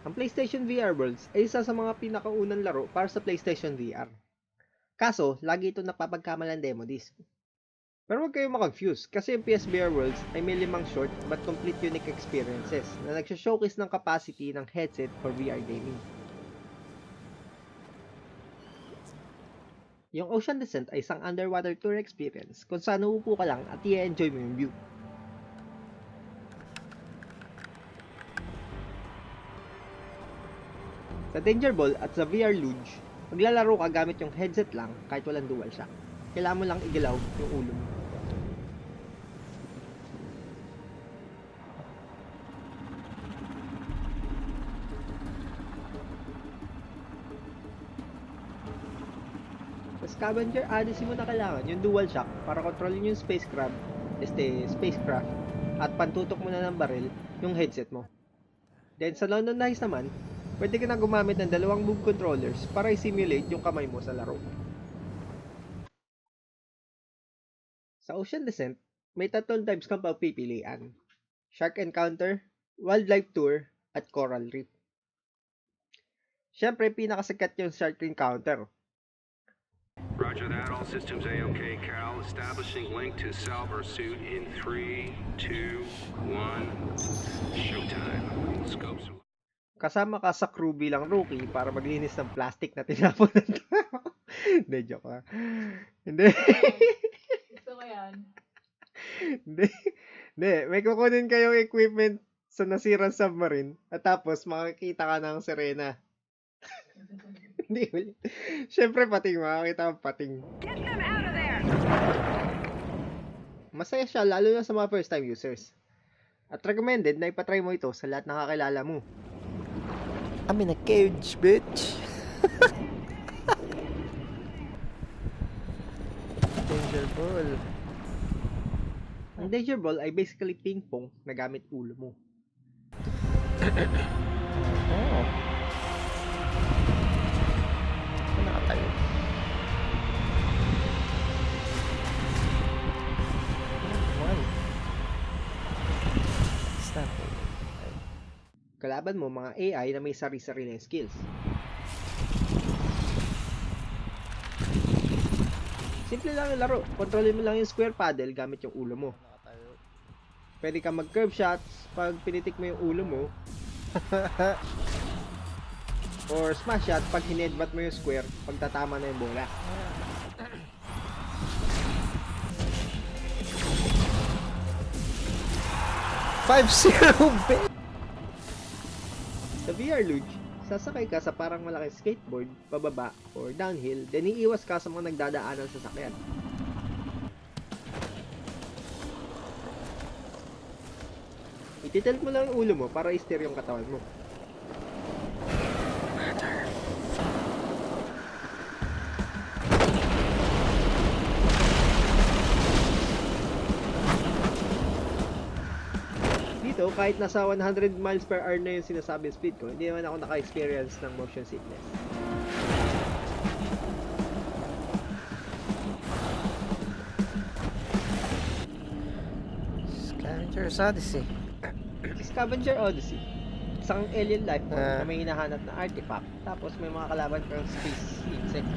Ang PlayStation VR Worlds ay isa sa mga pinakaunang laro para sa PlayStation VR. Kaso, lagi ito napapagkamalan demo disc. Pero huwag kayong makonfuse kasi yung PSVR Worlds ay may 5 short but complete unique experiences na nagsho-showcase ng capacity ng headset for VR gaming. Yung Ocean Descent ay isang underwater tour experience kung saan uupo ka lang at i-enjoy mo yung view. Sa Danger Ball at sa VR Luge, maglalaro ka gamit yung headset lang kahit walang dual shock. Kailangan mo lang igalaw yung ulo mo. Sa Scavenger Odyssey mo na kailangan yung dual shock para kontrolin yung spacecraft at pantutok mo na ng baril yung headset mo. Then sa London Heist naman, pwede ka na gumamit ng 2 move controllers para i-simulate yung kamay mo sa laro. Sa Ocean Descent, may 3 types kang pagpipilian: Shark Encounter, Wildlife Tour, at Coral Reef. Siyempre, pinakasikat yung Shark Encounter. Roger that, all systems A-OK, Cal. Establishing link to salver suit in 3, 2, 1, showtime. Scopes. Kasama ka sa crew bilang rookie para maglinis ng plastic na tinapon ng tao. Hindi, joke lang. Hindi. Gusto ko yan. Hindi. Hindi. May kukunin kayong equipment sa nasirang submarine at tapos makikita ka ng sirena. Hindi ulit. Siyempre pating, makakita kang pating. Get them out of there! Masaya siya lalo na sa mga first time users. At recommended na ipatry mo ito sa lahat ng kakilala mo. I'm in a cage, bitch. Danger ball. Ang Danger Ball ay basically ping-pong na gamit ulo mo. Oh. Ano nakatayo? One. Stop. Kalaban mo mga AI na may sari-sariling skills. Simple lang yung laro. Kontrolin mo lang yung square paddle gamit yung ulo mo. Pwede ka mag-curve shots pag pinitik mo yung ulo mo. Or smash shot pag hinedbat mo yung square pag tatama na yung bola. Sa VR Luge, sasakay ka sa parang malaking skateboard, pababa, or downhill, then iiwas ka sa mga nagdadaanan sa sasakyan. Ititilt mo lang yung ulo mo para i-steer yung katawan mo. Dito, kahit nasa 100 miles per hour na yung sinasabing speed ko, hindi naman ako naka-experience ng motion sickness. Scavenger's Odyssey. Scavenger Odyssey, isang alien life form na may hinahanap na artifact, tapos may mga kalaban kang space insect.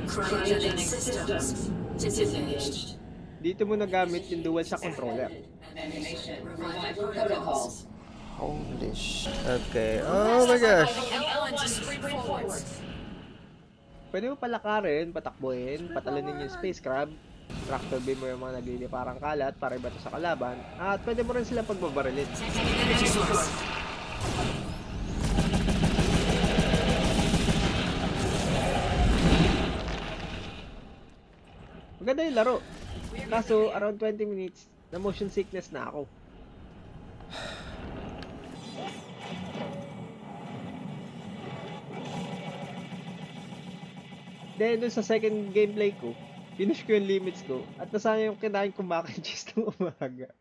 Cryogenic systems disengaged. Dito mo nagamit yung dual shock controller. Revive protocols. Holy shit. Okay. Oh my gosh. Pwede mo palakarin, patakbuhin, patalunin yung space crab, tractor beam mo yung mga nagliliparang kalat para ibato sa kalaban, at pwede mo rin sila pagbabarilin. Maganda yung laro. Kaso, around 20 minutes, na motion sickness na ako. Then, dun sa second gameplay ko, finish ko yung limits ko, at nasana yung kinain kong mac and cheese ng umaga.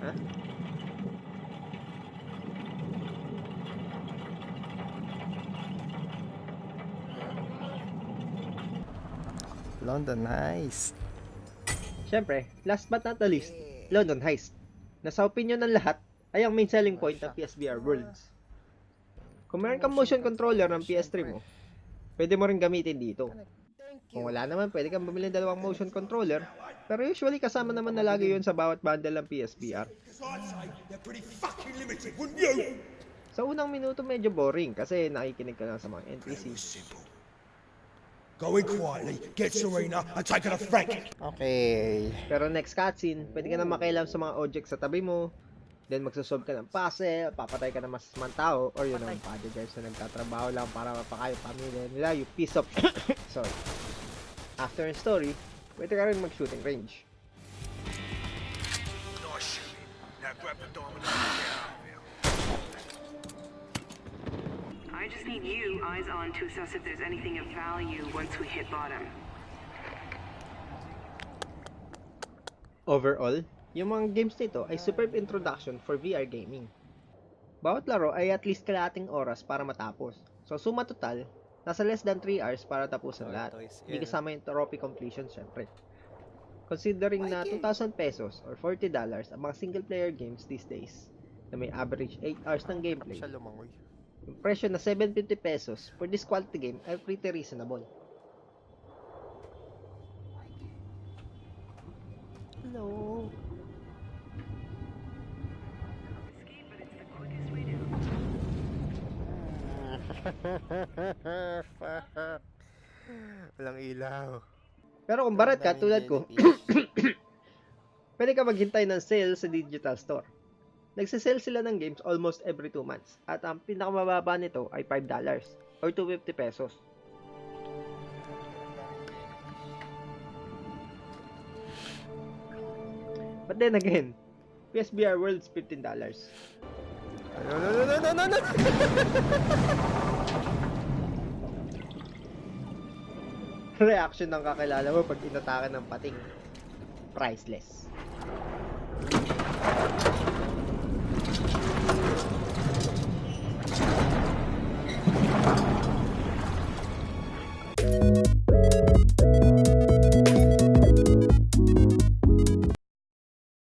Huh? London, nice. Siyempre, last but not the least, London Heist. Na sa opinion ng lahat, ay ang main selling point ng PSVR Worlds. Kung meron kang motion controller ng PS3 mo, pwede mo rin gamitin dito. Kung wala naman, pwede kang bumili ng dalawang motion controller, pero usually kasama naman na lagi yun sa bawat bundle ng PSVR. Sa unang minuto medyo boring kasi nakikinig ka lang sa mga NPC. Go in quietly, get Serena, and take her to Frank. Okay. Pero next cutscene, pwede ka na makialam sa mga objects sa tabi mo, then magsasolve ka ng puzzle, papatay ka ng masasmang tao, or yun ang bodyguards na nagtatrabaho lang para mapakayo pamilya nila, you piece of... Sorry. After the story, pwede ka rin mag-shooting range. Nice shooting. Now grab the diamond and get out of here. I just need you eyes on to assess if there's anything of value once we hit bottom. Overall, yung mga games nito ay superb introduction for VR gaming. Bawat laro ay at least kalahating oras para matapos. So suma total, nasa less than 3 hours para tapusin lahat. Hindi kasama yung trophy completion syempre. Considering na 2,000 pesos or $40 ang mga single player games these days na may average 8 hours ng gameplay, Siya lumangoy. yung presyo na 750 pesos for this quality game ay pretty reasonable. Hello. Escape, but it's the quickest way down. Walang ilaw. Pero kung barat ka tulad ko, pwede ka maghintay ng sale sa digital store. Nagsisale sila ng games almost every 2 months. At ang pinakamababa nito ay $5 or 250 pesos. But then again, PSVR World's $15. No. Reaction ng kakilala mo pag inatake ng pating. Priceless.